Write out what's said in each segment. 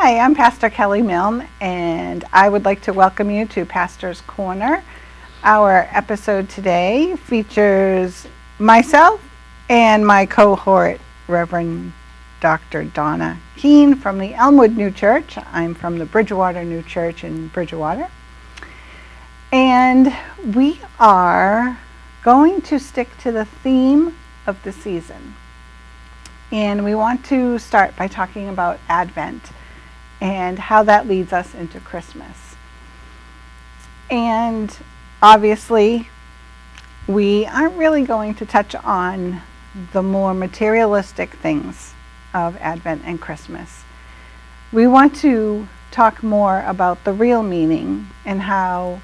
Hi, I'm Pastor Kelly Milne, and I would like to welcome you to Pastor's Corner. Our episode today features myself and my cohort, Reverend Dr. Donna Keene from the Elmwood New Church. I'm from the Bridgewater New Church in Bridgewater. And we are going to stick to the theme of the season. And we want to start by talking about Advent and how that leads us into Christmas. And obviously, we aren't really going to touch on the more materialistic things of Advent and Christmas. We want to talk more about the real meaning and how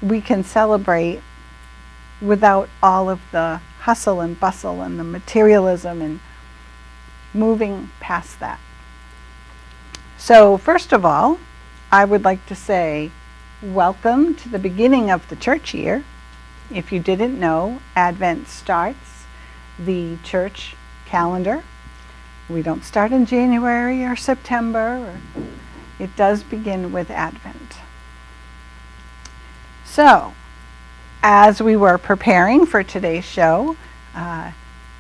we can celebrate without all of the hustle and bustle and the materialism and moving past that. So first of all, I would like to say welcome to the beginning of the church year. If you didn't know, Advent starts the church calendar. We don't start in January or September. It does begin with Advent. So, as we were preparing for today's show,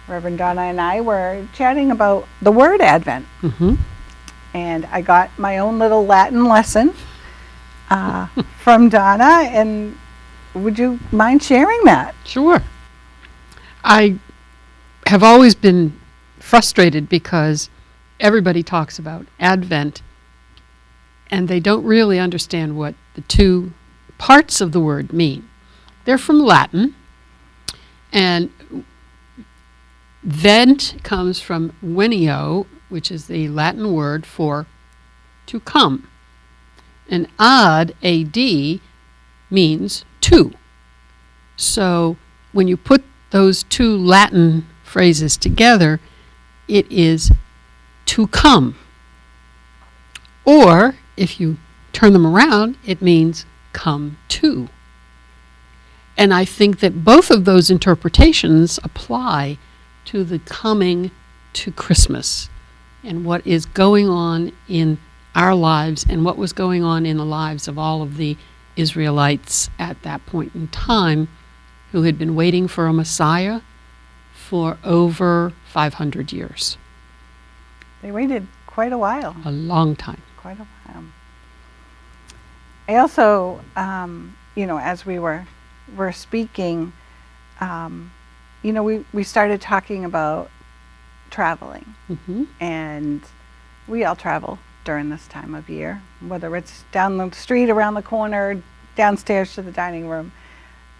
Reverend Donna and I were chatting about the word Advent. And I got my own little Latin lesson from Donna, and would you mind sharing that? Sure. I have always been frustrated because everybody talks about Advent, and they don't really understand what the two parts of the word mean. They're from Latin, and vent comes from venio, which is the Latin word for to come. And ad means to. So when you put those two Latin phrases together, it is to come. Or if you turn them around, it means come to. And I think that both of those interpretations apply to the coming to Christmas and what is going on in our lives and what was going on in the lives of all of the Israelites at that point in time who had been waiting for a Messiah for over 500 years. They waited quite a while. A long time. Quite a while. I also, as we were speaking, we started talking about traveling. And we all travel during this time of year, whether it's down the street, around the corner, downstairs to the dining room.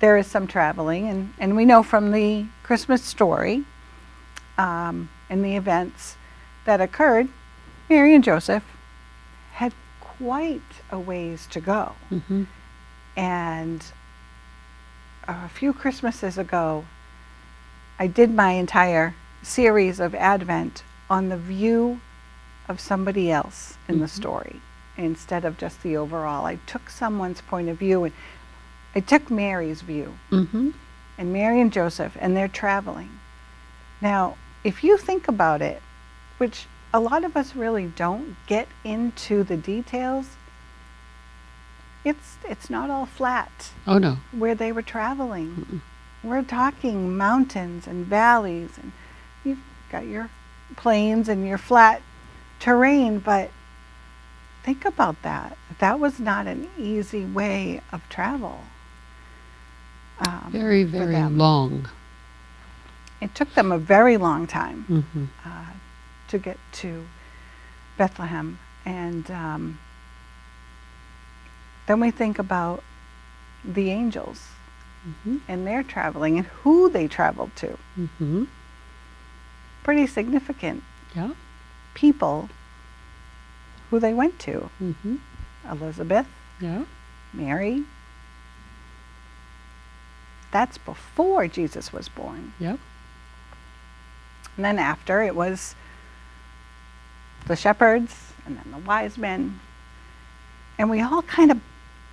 There is some traveling, and we know from the Christmas story and the events that occurred, Mary and Joseph had quite a ways to go. And a few Christmases ago, I did my entire series of Advent on the view of somebody else in the story instead of just the overall. I took someone's point of view, and I took Mary's view, and Mary and Joseph, and they're traveling. Now, if you think about it, which a lot of us really don't get into the details, it's not all flat. Oh, no. Where they were traveling. We're talking mountains and valleys, and you've got your plains and your flat terrain, but think about that. That was not an easy way of travel. Very, very long. It took them a very long time to get to Bethlehem. And then we think about the angels and their traveling and who they traveled to. Pretty significant people who they went to. Elizabeth, Mary. That's before Jesus was born. And then after, it was the shepherds and then the wise men. And we all kind of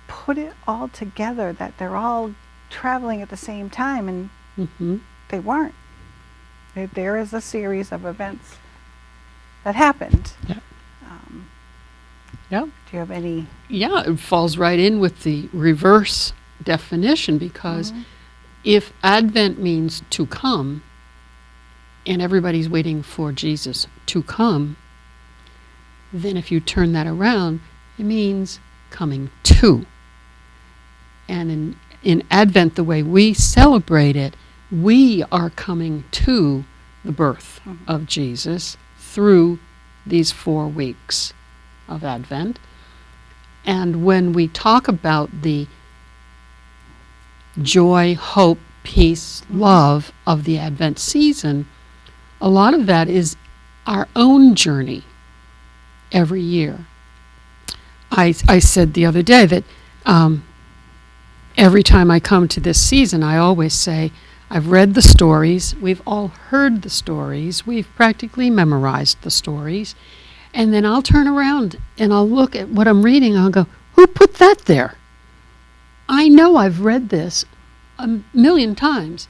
put it all together that they're all traveling at the same time, and they weren't. There is a series of events that happened. Yeah. Do you have any? Yeah, it falls right in with the reverse definition, because if Advent means to come, and everybody's waiting for Jesus to come, then if you turn that around, it means coming to. And in Advent, the way we celebrate it, we are coming to the birth of Jesus through these 4 weeks of Advent. And when we talk about the joy, hope, peace, love of the Advent season, a lot of that is our own journey every year. I said the other day that every time I come to this season, I always say, I've read the stories, we've all heard the stories, we've practically memorized the stories, and then I'll turn around and I'll look at what I'm reading and I'll go, who put that there? I know I've read this a million times,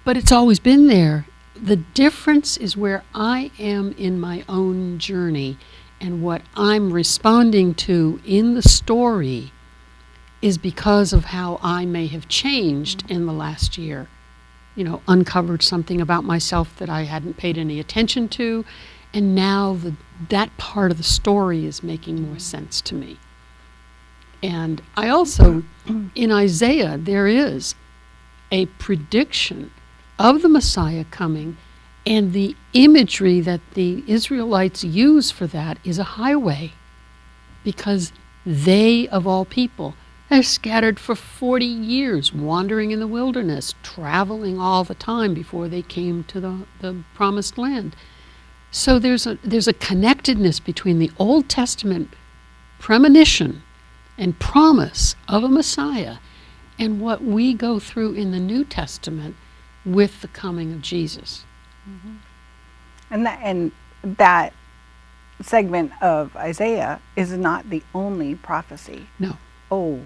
but it's always been there. The difference is where I am in my own journey, and what I'm responding to in the story is because of how I may have changed in the last year. You know, uncovered something about myself that I hadn't paid any attention to, and now that part of the story is making more sense to me. And I also, in Isaiah, there is a prediction of the Messiah coming, and the imagery that the Israelites use for that is a highway, because they, of all people, are scattered for 40 years, wandering in the wilderness, traveling all the time before they came to the promised land. So there's a connectedness between the Old Testament premonition and promise of a Messiah and what we go through in the New Testament with the coming of Jesus. And that segment of Isaiah is not the only prophecy. No. Oh,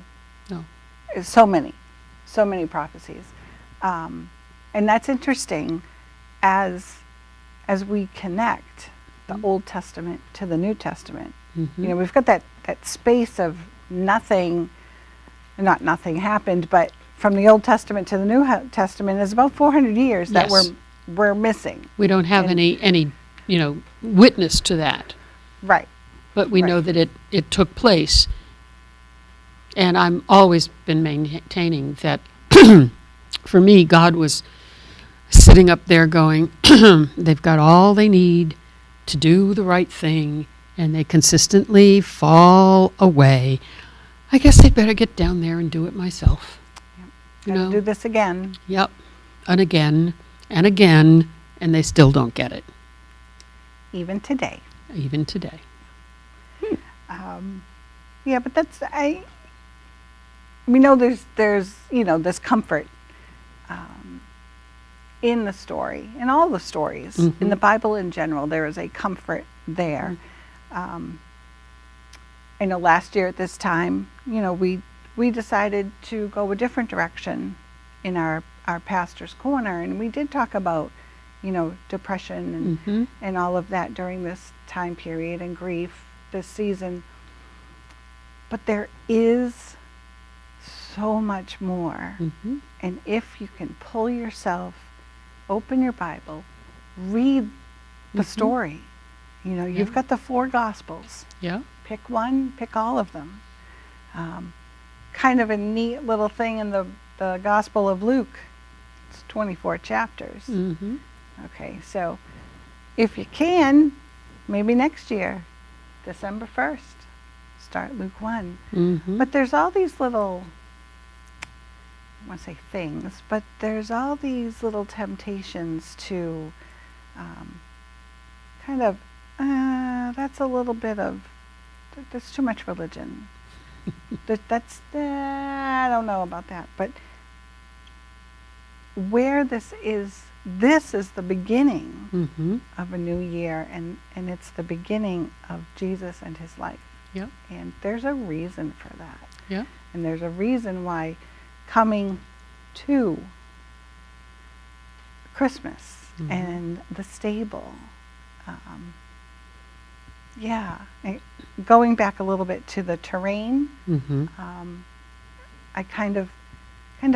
no. So many prophecies. And that's interesting as we connect the Old Testament to the New Testament. You know, we've got that space of not nothing happened, but from the Old Testament to the New Testament is about 400 years that we're missing. We don't have any witness to that. Right. But we know that it took place. And I'm always been maintaining that for me, God was sitting up there going, they've got all they need to do the right thing, and they consistently fall away. I guess I'd better get down there and do it myself. Yep. Do this again. Yep. And again, and again, and they still don't get it. Even today. Even today. Yeah, but that's, we know there's this comfort in the story, in all the stories, in the Bible in general. There is a comfort there. I know last year at this time, we decided to go a different direction in our pastor's corner, and we did talk about, depression and all of that during this time period, and grief this season. But there is so much more. And if you can pull yourself, open your Bible, read the story. You've got the 4 Gospels. Yeah. Pick one, pick all of them. Kind of a neat little thing in the Gospel of Luke. It's 24 chapters. Okay, so if you can, maybe next year, December 1st, start Luke 1. But there's all these little, I want to say things, but there's all these little temptations to kind of, that's a little bit of, there's too much religion. That's I don't know about that. But where this is the beginning of a new year, and it's the beginning of Jesus and his life. Yep. And there's a reason for that. Yeah. And there's a reason why coming to Christmas and the stable Yeah. Going back a little bit to the terrain, Mm-hmm. I kind of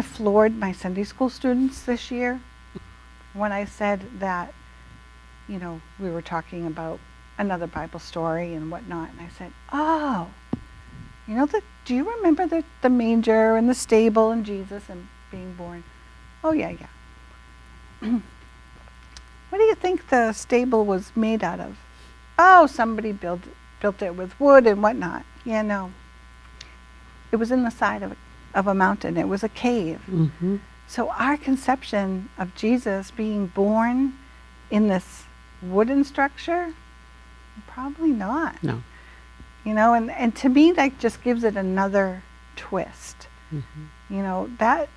floored my Sunday school students this year when I said that, we were talking about another Bible story and whatnot, and I said, "Oh, do you remember the manger and the stable and Jesus and being born?" "Oh yeah, yeah." "What do you think the stable was made out of?" "Oh, somebody built it with wood and whatnot." "Yeah, no. It was in the side of a mountain. It was a cave." Mm-hmm. So our conception of Jesus being born in this wooden structure, probably not. No. And to me that just gives it another twist. Mm-hmm. That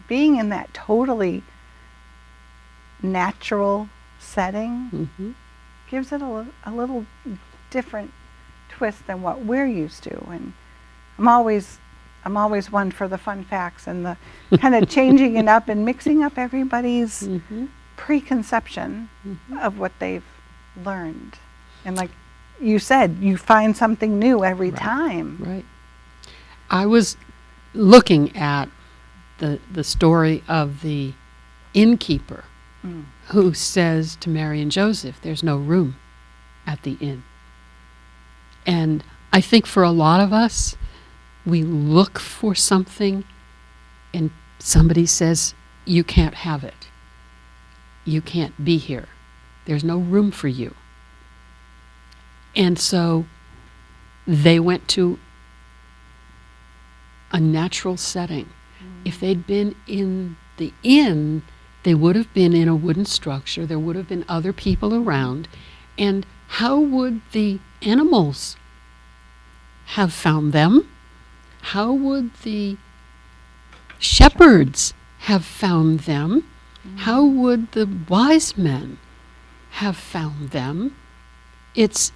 being in that totally natural setting Mm-hmm. gives it a little different twist than what we're used to. And I'm always one for the fun facts and the kind of changing it up and mixing up everybody's Mm-hmm. preconception Mm-hmm. of what they've learned. And like you said, you find something new every Right. time. Right. I was looking at the story of the innkeeper who says to Mary and Joseph, "There's no room at the inn." And I think for a lot of us, we look for something and somebody says, "You can't have it. You can't be here. There's no room for you." And so they went to a natural setting. If they'd been in the inn, they would have been in a wooden structure. There would have been other people around. And how would the animals have found them? How would the shepherds have found them? How would the wise men have found them? It's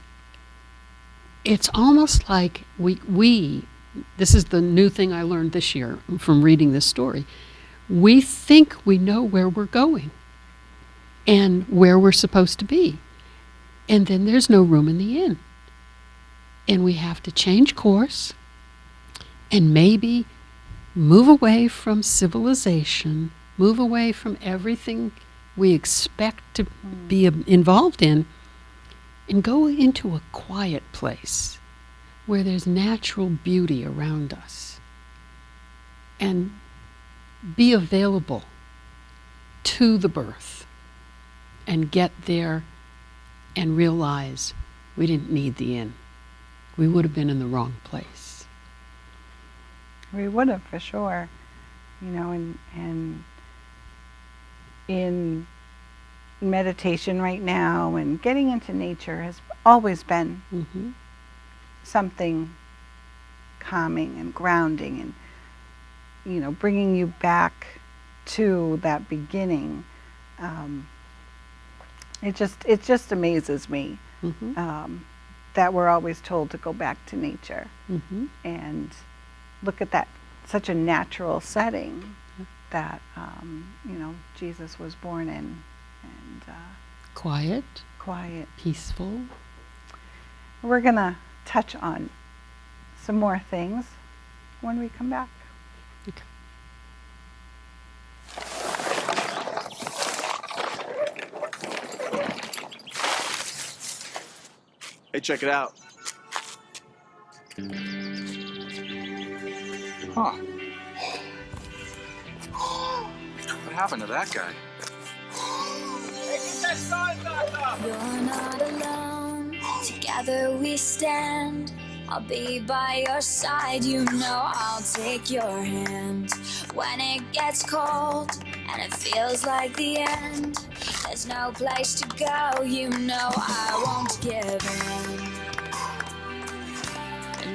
almost like we this is the new thing I learned this year from reading this story. We think we know where we're going and where we're supposed to be. And then there's no room in the inn. And we have to change course and maybe move away from civilization, move away from everything we expect to be involved in, and go into a quiet place where there's natural beauty around us, and be available to the birth and get there and realize we didn't need the inn. We would have been in the wrong place. We would have, for sure. And in meditation right now and getting into nature has always been Mm-hmm. something calming and grounding and, bringing you back to that beginning. It just amazes me Mm-hmm. that we're always told to go back to nature Mm-hmm. and look at that, such a natural setting that, Jesus was born in, and Quiet, quiet. peaceful. We're going to touch on some more things when we come back. Okay. Hey, check it out. Huh. What happened to that guy? Hey, get that sign back up! You're not alone. Together we stand. I'll be by your side. I'll take your hand. When it gets cold and it feels like the end, there's no place to go. I won't give in.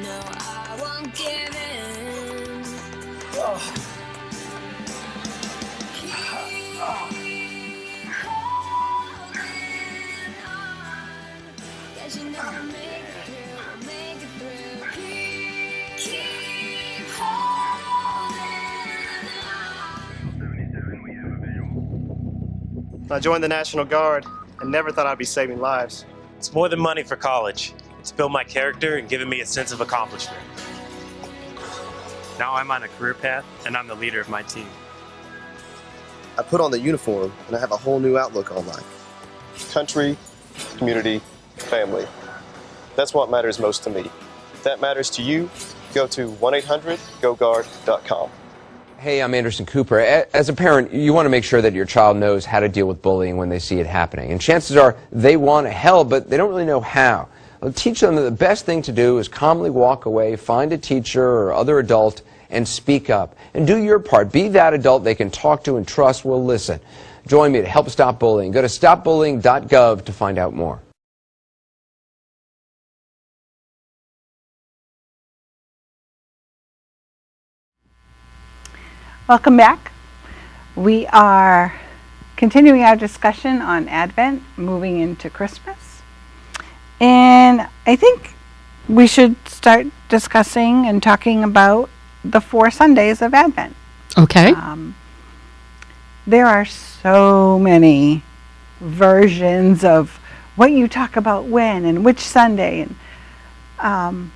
No, I won't give in. Oh. Cause we'll make it through. Keep holding on. I joined the National Guard and never thought I'd be saving lives. It's more than money for college. It's built my character and given me a sense of accomplishment. Now I'm on a career path, and I'm the leader of my team. I put on the uniform, and I have a whole new outlook on life. Country, community, family. That's what matters most to me. If that matters to you, go to 1-800-GO-GUARD.com. Hey, I'm Anderson Cooper. As a parent, you want to make sure that your child knows how to deal with bullying when they see it happening. And chances are they want to help, but they don't really know how. Well, teach them that the best thing to do is calmly walk away, find a teacher or other adult, and speak up. And do your part. Be that adult they can talk to and trust will listen. Join me to help stop bullying. Go to stopbullying.gov to find out more. Welcome back. We are continuing our discussion on Advent, moving into Christmas. And I think we should start discussing and talking about the 4 Sundays of Advent. Okay. There are so many versions of what you talk about when and which Sunday. And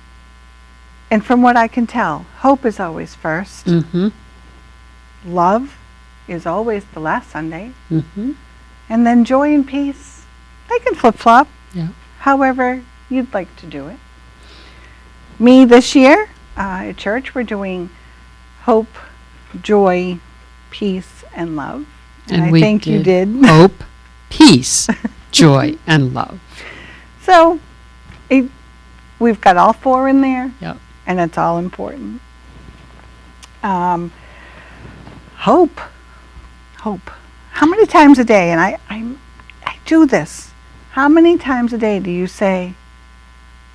from what I can tell, hope is always first. Mm-hmm. Love is always the last Sunday. Mm-hmm. And then joy and peace, they can flip-flop. Yeah. However you'd like to do it. Me this year, at church, we're doing hope, joy, peace, and love. And I think you did. Hope, peace, joy, and love. So we've got all 4 in there. Yep. And it's all important. Hope. How many times a day, and I do this, how many times a day do you say,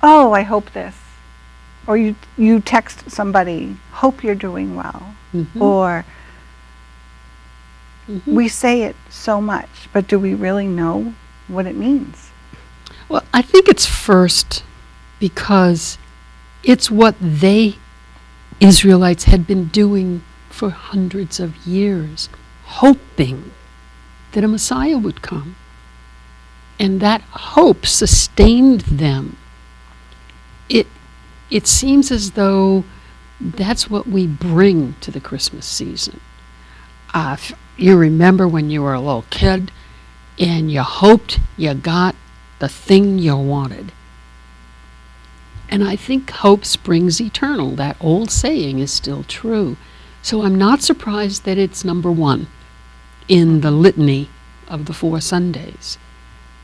oh, I hope this? Or you text somebody, hope you're doing well. Mm-hmm. Or Mm-hmm. we say it so much, but do we really know what it means? Well, I think it's first because it's what they, Israelites, had been doing for hundreds of years, hoping that a Messiah would come. And that hope sustained them. It seems as though that's what we bring to the Christmas season. You remember when you were a little kid and you hoped you got the thing you wanted. And I think hope springs eternal. That old saying is still true. So I'm not surprised that it's number 1 in the litany of the 4 Sundays.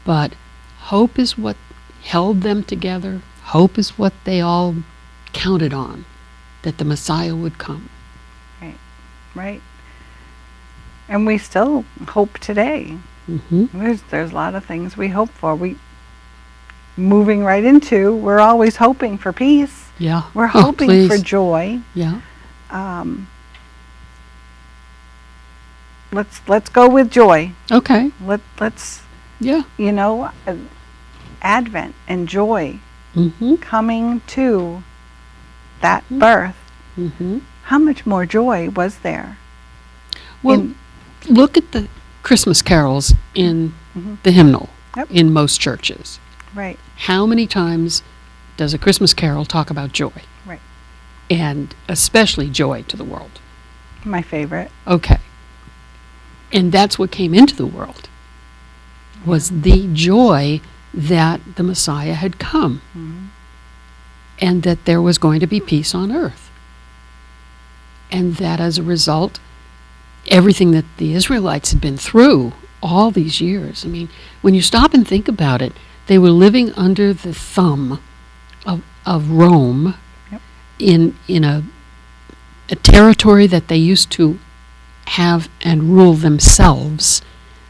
But hope is what held them together. Hope is what they all counted on, that the Messiah would come. Right. And we still hope today. Mm-hmm. There's a lot of things we hope for. Moving right into, we're always hoping for peace. Yeah. We're hoping please. for joy. Yeah. Let's go with joy. Okay. Let's Yeah. Advent and joy Mm-hmm. coming to that birth. Mm-hmm. How much more joy was there? Well, look at the Christmas carols in the hymnal in most churches. Right. How many times does a Christmas carol talk about joy? Right. And especially joy to the world. My favorite. Okay. And that's what came into the world, was the joy that the Messiah had come, and that there was going to be peace on earth. And that as a result, everything that the Israelites had been through all these years, I mean, when you stop and think about it, they were living under the thumb of Rome, in a territory that they used to have and rule themselves,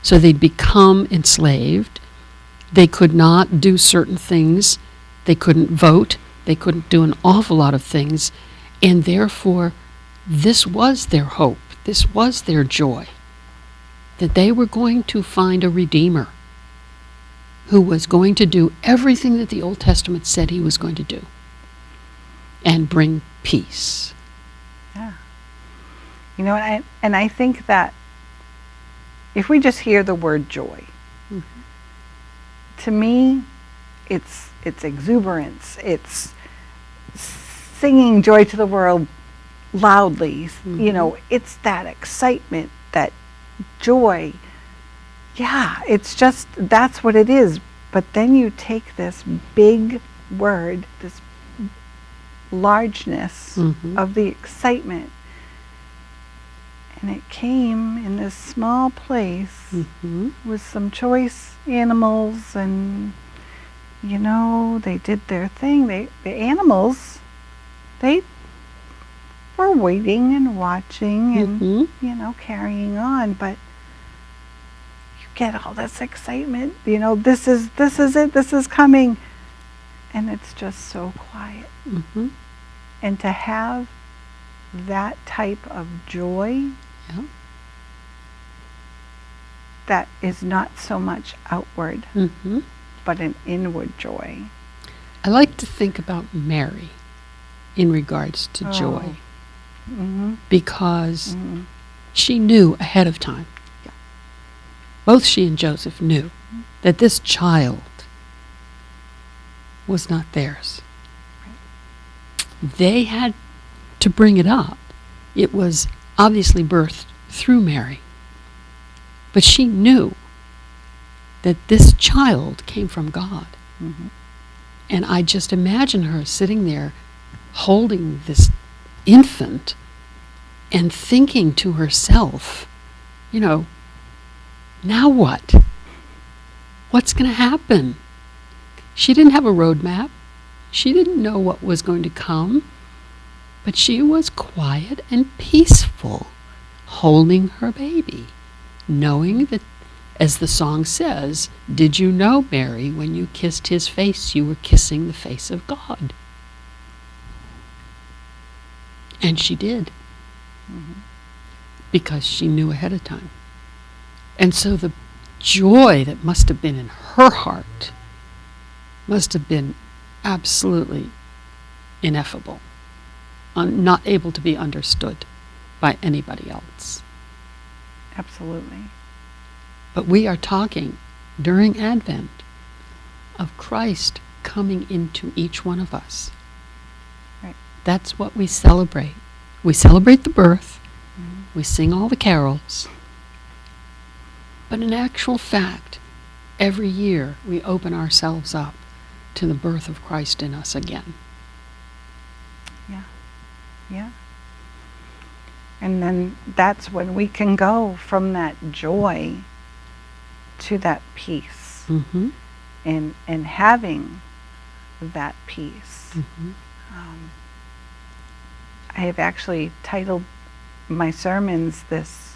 so they'd become enslaved. They could not do certain things. They couldn't vote. They couldn't do an awful lot of things. And therefore, this was their hope. This was their joy, that they were going to find a Redeemer who was going to do everything that the Old Testament said he was going to do and bring peace. Yeah. And I think that if we just hear the word joy, to me, it's exuberance, it's singing joy to the world loudly. You know, it's that excitement, that joy. Yeah, it's just, that's what it is. But then you take this big word, this largeness of the excitement, and it came in this small place with some choice animals, and you know, they did their thing. The animals, they were waiting and watching and you know, carrying on, but you get all this excitement, you know, this is it, this is coming, and it's just so quiet. And to have that type of joy that is not so much outward, but an inward joy. I like to think about Mary in regards to joy, because she knew ahead of time, both she and Joseph knew that this child was not theirs. They had to bring it up. It was obviously birthed through Mary, but she knew that this child came from God. And I just imagine her sitting there holding this infant and thinking to herself, you know, now what? What's going to happen? She didn't have a roadmap. She didn't know what was going to come, but she was quiet and peaceful, holding her baby, knowing that, as the song says, did you know, Mary, when you kissed his face, you were kissing the face of God? And she did, because she knew ahead of time. And so the joy that must have been in her heart must have been absolutely ineffable, not able to be understood by anybody else. Absolutely. But we are talking during Advent of Christ coming into each one of us. Right. That's what we celebrate. We celebrate the birth. We sing all the carols. But in actual fact, every year we open ourselves up to the birth of Christ in us again. Yeah. And then that's when we can go from that joy to that peace. And having that peace. I have actually titled my sermons this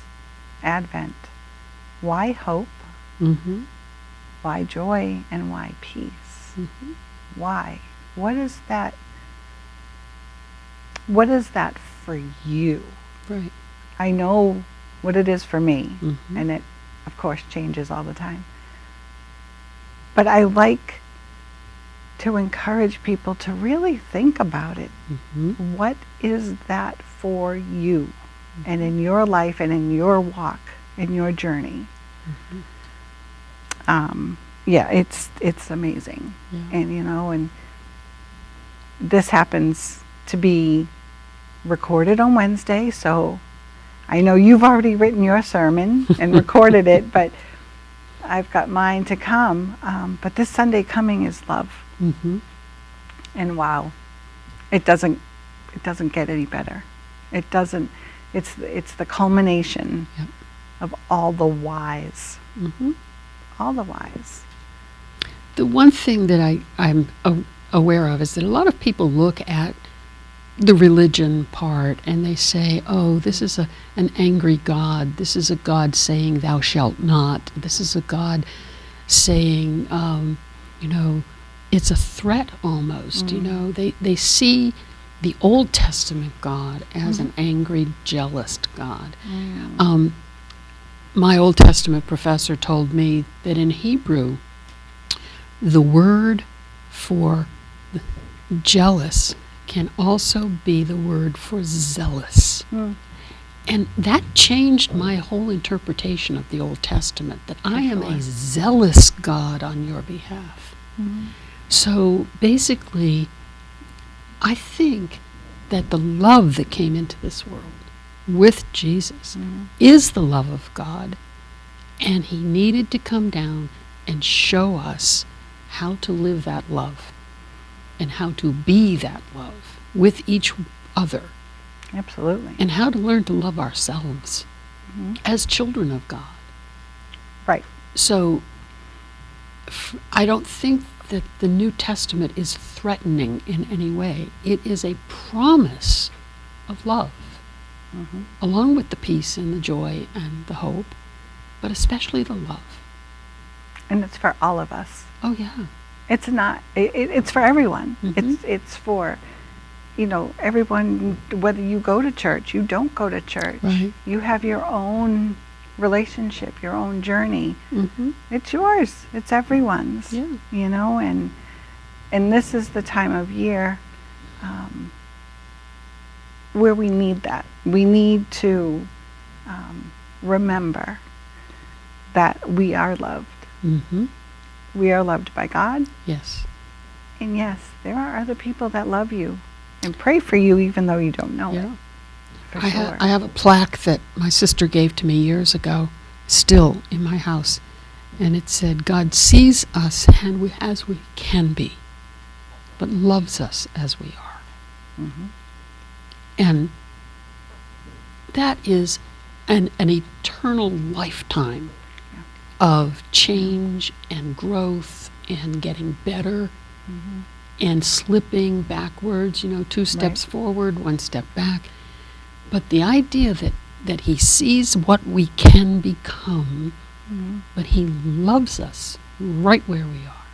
Advent, why hope, why joy, and why peace? Why? What is that for you? Right. I know what it is for me, and it, of course, changes all the time. But I like to encourage people to really think about it. What is that for you, and in your life, and in your walk, in your journey? Yeah, it's amazing. And you know, and this happens to be recorded on Wednesday, so I know you've already written your sermon and recorded it, but I've got mine to come. But this Sunday coming is love. And wow, it doesn't get any better. It doesn't. It's the culmination of all the whys. All the whys. The one thing that I'm aware of is that a lot of people look at the religion part and they say, oh, this is an angry God. This is a God saying thou shalt not. This is a God saying, you know, it's a threat almost. You know, they see the Old Testament God as an angry, jealous God. My Old Testament professor told me that in Hebrew, the word for jealous can also be the word for zealous. And that changed my whole interpretation of the Old Testament, that I am a zealous God on your behalf. So basically, I think that the love that came into this world with Jesus is the love of God, and he needed to come down and show us how to live that love and how to be that love with each other, Absolutely. and how to learn to love ourselves as children of God. Right. So I don't think that the New Testament is threatening in any way. It is a promise of love, along with the peace and the joy and the hope, but especially the love. And it's for all of us. Oh, yeah. It's not, it's for everyone. Mhm. It's for, everyone, whether you go to church, you don't go to church. Right. You have your own relationship, your own journey. Mm-hmm. It's yours. It's everyone's. Yeah. And this is the time of year where we need that. We need to remember that we are loved. Mm-hmm. We are loved by God. Yes. And yes, there are other people that love you and pray for you even though you don't know Yeah. it. For I, sure. I have a plaque that my sister gave to me years ago, still in my house, and it said, God sees us as we can be, but loves us as we are. Mhm. And that is an eternal lifetime of change and growth and getting better and slipping backwards, 2 steps forward, 1 step back. But the idea that he sees what we can become, but he loves us right where we are,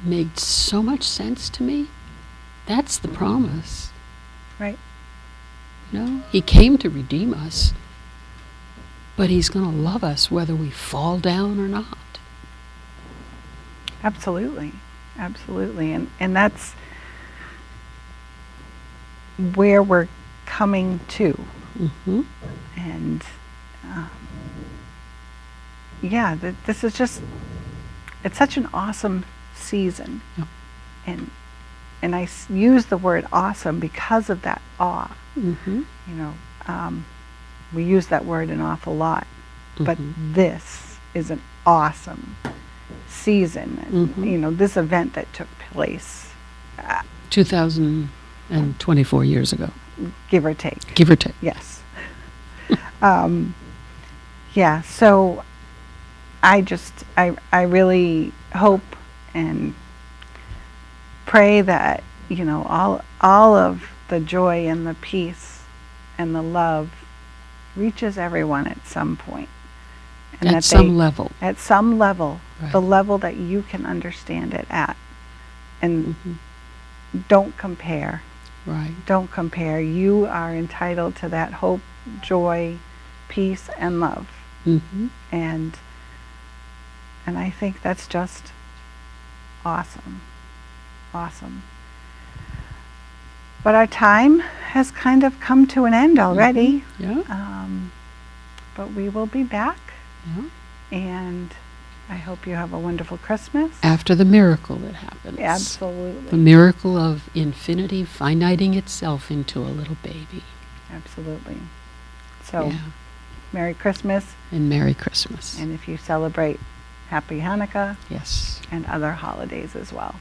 made so much sense to me. That's the promise. Right. He came to redeem us, but he's going to love us whether we fall down or not. Absolutely. Absolutely. And that's where we're coming to. Mm-hmm. And this is just, it's such an awesome season. Yeah. And I use the word awesome because of that awe. Mm-hmm. We use that word an awful lot, but this is an awesome season. This event that took place, 2024 years ago, give or take. give or take. Yes. So I really hope and pray that, all of the joy and the peace and the love reaches everyone at some point. And At some level. At some level, Right. the level that you can understand it at. And don't compare. Right. Don't compare. You are entitled to that hope, joy, peace, and love. Mm-hmm. And I think that's just awesome. Awesome. But our time has kind of come to an end already. Yeah. But we will be back. Yeah. And I hope you have a wonderful Christmas. After the miracle that happens. The Absolutely. miracle of infinity finiting itself into a little baby. Absolutely. So, Yeah. Merry Christmas. And Merry Christmas. And if you celebrate, Happy Hanukkah Yes. and other holidays as well.